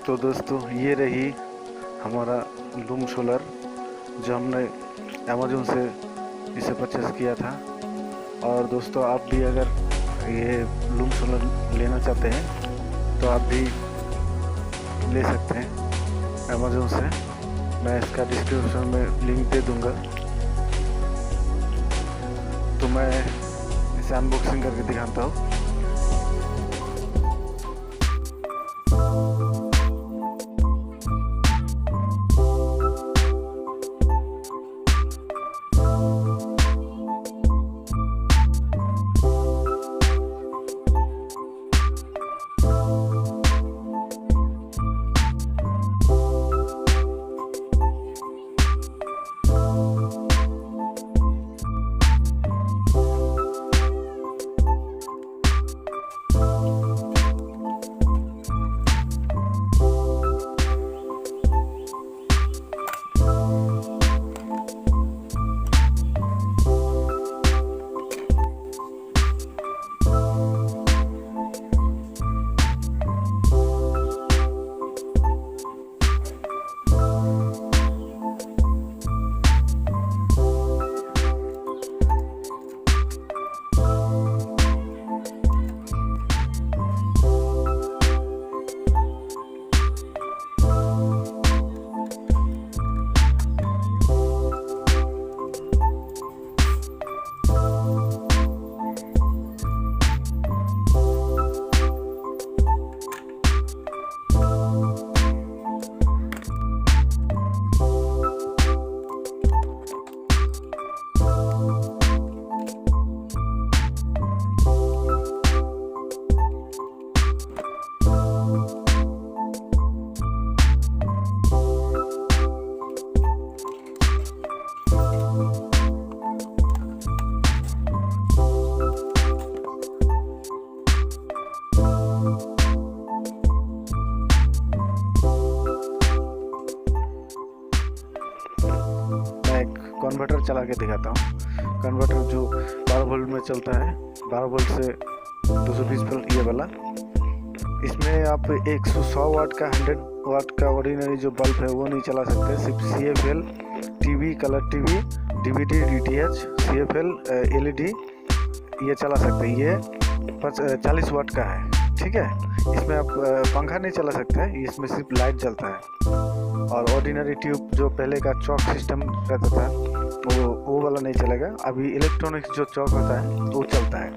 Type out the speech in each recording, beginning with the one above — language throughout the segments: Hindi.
तो दोस्तों ये रही हमारा लूम सोलर जो हमने अमेज़न से इसे परचेज़ किया था। और दोस्तों आप भी अगर ये लूम सोलर लेना चाहते हैं तो आप भी ले सकते हैं अमेज़न से। मैं इसका डिस्क्रिप्शन में लिंक दे दूंगा। तो मैं इसे अनबॉक्सिंग करके दिखाता हूँ। कन्वर्टर चला के दिखाता हूँ। कन्वर्टर जो 12 वोल्ट में चलता है, 12 वोल्ट से 220 वोल्ट ये वाला। इसमें आप 100 वाट का 100 वाट का ऑर्डिनरी जो बल्ब है वो नहीं चला सकते। सिर्फ CFL TV, colour TV, DVD, DTH, CFL LED ये चला सकते हैं। ये 40 वाट का है, ठीक है। इसमें आप पंखा नहीं चला सकते, इसमें सिर्फ लाइट जलता है। और ऑर्डिनरी ट्यूब जो पहले का चौक सिस्टम रहता था वो वाला नहीं चलेगा। अभी इलेक्ट्रॉनिक्स जो चौक होता है वो चलता है।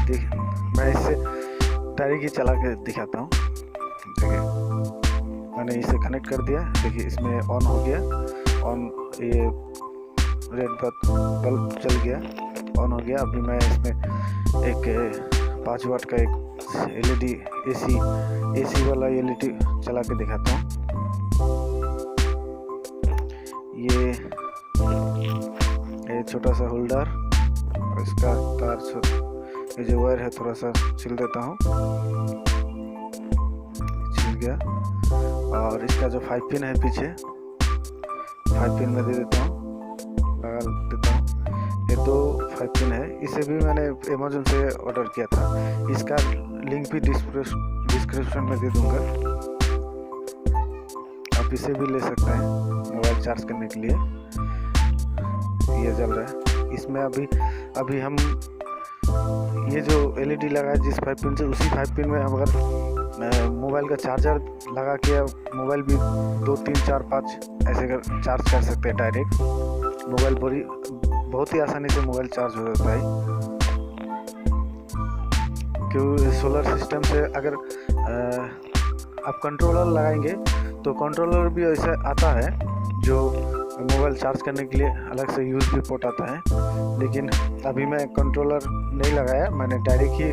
ठीक, मैं इससे डायरेक्ट ही चला के दिखाता हूँ। देखिए मैंने इसे कनेक्ट कर दिया। देखिए इसमें ऑन हो गया। ऑन, ये रेड बल्ब चल गया, ऑन हो गया। अभी मैं इसमें एक 5 वाट का एक LED AC वाला LED चला के दिखाता हूँ। ये छोटा सा होल्डर और इसका तार, ये जो वायर है थोड़ा सा छिल देता हूँ, छिल गया। और इसका जो 5 पिन है पीछे, 5 पिन में दे देता हूँ, लगा देता हूँ। ये 2 5 पिन है। इसे भी मैंने अमेज़न से ऑर्डर किया था। इसका लिंक भी डिस्क्रिप्शन में दे दूंगा। आप इसे भी ले सकते हैं मोबाइल चार्ज करने के लिए। ये चल रहा है। इसमें अभी हम ये जो LED लगा है जिस 5 पिन से, उसी 5 पिन में हम अगर मोबाइल का चार्जर लगा के मोबाइल भी 2 3 4 5 ऐसे कर चार्ज कर सकते हैं डायरेक्ट। मोबाइल बहुत ही आसानी से मोबाइल चार्ज हो जाता है। क्योंकि सोलर सिस्टम से अगर आप कंट्रोलर लगाएंगे तो कंट्रोलर भी ऐसा आता है जो मोबाइल चार्ज करने के लिए अलग से USB पोर्ट आता है। लेकिन अभी मैं कंट्रोलर नहीं लगाया, मैंने डायरेक्ट ही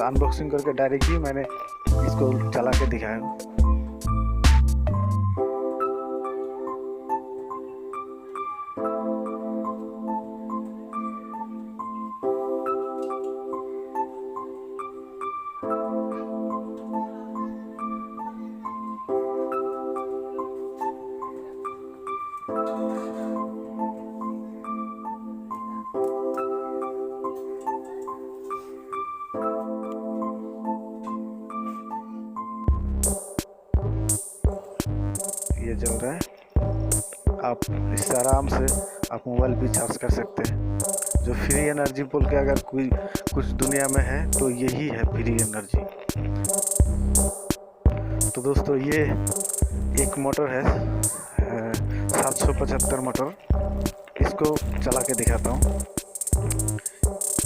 अनबॉक्सिंग करके डायरेक्ट ही मैंने इसको चला के दिखाया। ये चल रहा है। आप इससे आराम से आप मोबाइल भी चार्ज कर सकते हैं। जो फ्री एनर्जी बोल के अगर कोई कुछ दुनिया में है तो यही है फ्री एनर्जी। तो दोस्तों ये एक मोटर है 775 मोटर, इसको चला के दिखाता हूँ।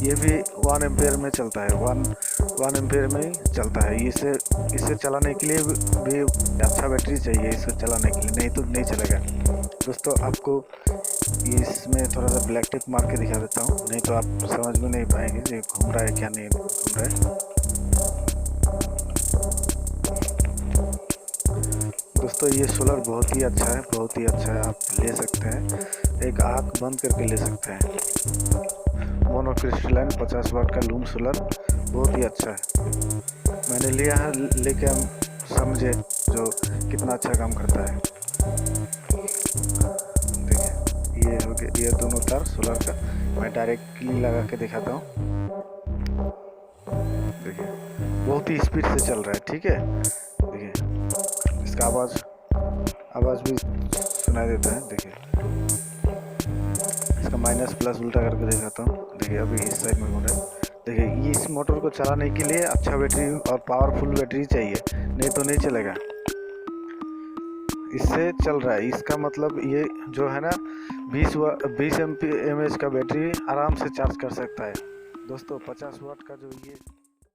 ये भी 1 एम्पेयर में चलता है, 1 एम्पेयर में ही चलता है। इसे चलाने के लिए भी अच्छा बैटरी चाहिए इसको चलाने के लिए, नहीं तो नहीं चलेगा। दोस्तों आपको इसमें थोड़ा सा ब्लैक टिप मार के दिखा देता हूँ, नहीं तो आप समझ में नहीं पाएंगे ये घूम रहा है क्या नहीं घूम रहा है। दोस्तों ये सोलर बहुत ही अच्छा है, बहुत ही अच्छा है। आप ले सकते हैं, एक आँख बंद करके ले सकते हैं। मोनोक्रिस्टलाइन 50 वाट का लूम सोलर बहुत ही अच्छा है। मैंने लिया है, लेके हम समझे जो कितना अच्छा काम करता है। देखिए ये हो गया, ये दोनों तार सोलर का मैं डायरेक्टली लगा के दिखाता हूँ। देखिए बहुत ही स्पीड से चल रहा है, ठीक है। देखिए इसका आवाज़ भी सुनाई देता है। देखिए इसका माइनस प्लस उल्टा करके दिखाता हूँ। देखिए अभी इस साइड में मोटर, देखिए इस मोटर को चलाने के लिए अच्छा बैटरी और पावरफुल बैटरी चाहिए, नहीं तो नहीं चलेगा। इससे चल रहा है, इसका मतलब ये जो है ना 20 mAh का बैटरी आराम से चार्ज कर सकता है। दोस्तों 50 वाट का जो ये